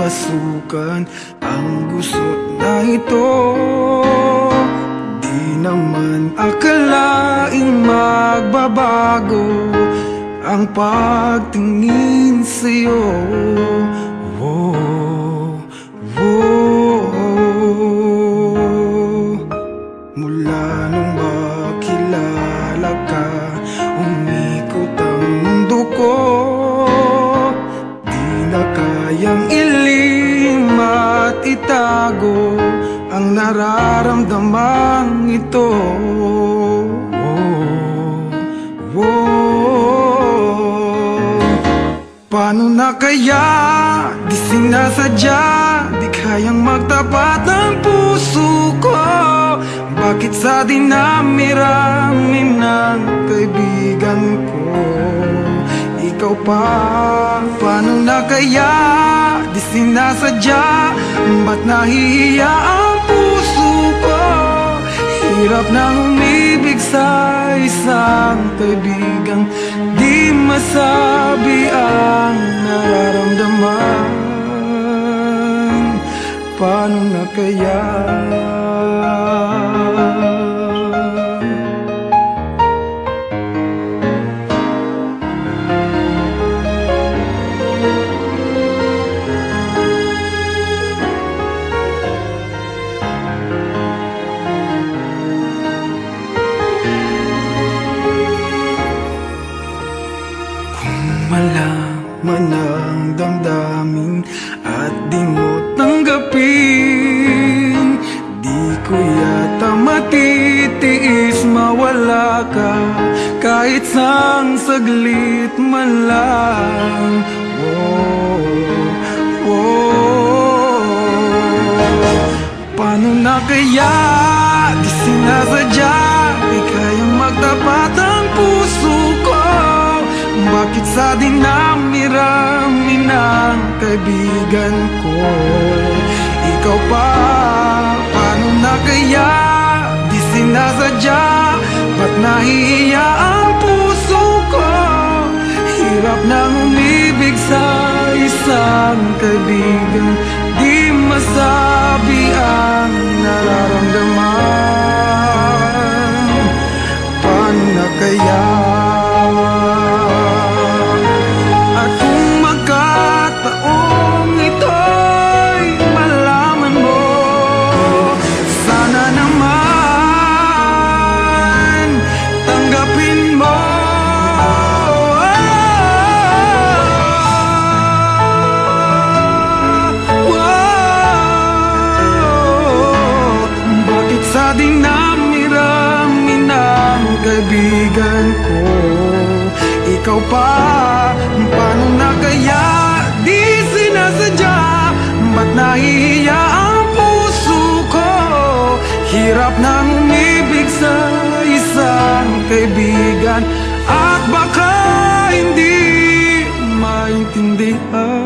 masukan ang gusot na ito. Di naman akalaing magbabago ang pagtingin sa'yo. Whoa, whoa. Mula nung makilala ka, umikot ang mundo ko. Di na kayang ilihim at itago ang nararamdamang ito. Paano na kaya? Di sinasadya, di kayang magtapat ang puso ko. Bakit sa dinami-rami ng kaibigan ko ikaw pa? Paano na kaya? Di sinasadya, ba't nahihiya ang puso ko? Hirap nang umibig sa isang kaibigang di masabi ang nararamdaman. Paano na kaya? Malaman ang damdamin at di mo tanggapin, di ko yata matitiis mawala ka kahit sang saglit man lang. Oh, oh. Paano na kaya? Di sinasadya, di kayang magtapat ang puso ko. Bakit sa dinami-rami ng kaibigan ko ikaw pa? Paano na kaya? Di sinasadya, ba't nahihiya ang puso ko? Hirap nang umibig sa isang kaibigan di masabi ang nararamdaman. Paano na kaya? At kung magkataong ito'y malaman mo, sana naman tanggapin mo. Bakit sa dinami-rami ng kaibigan ko ikaw pa? Paano na kaya? Di sinasadya, ba't nahihiya ang puso ko? Hirap nang umibig sa isang kaibigan at baka hindi maintindihan.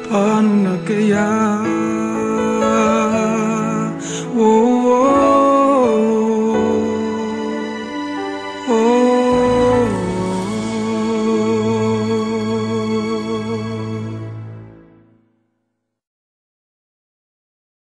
Paano na kaya? Oh, oh, oh.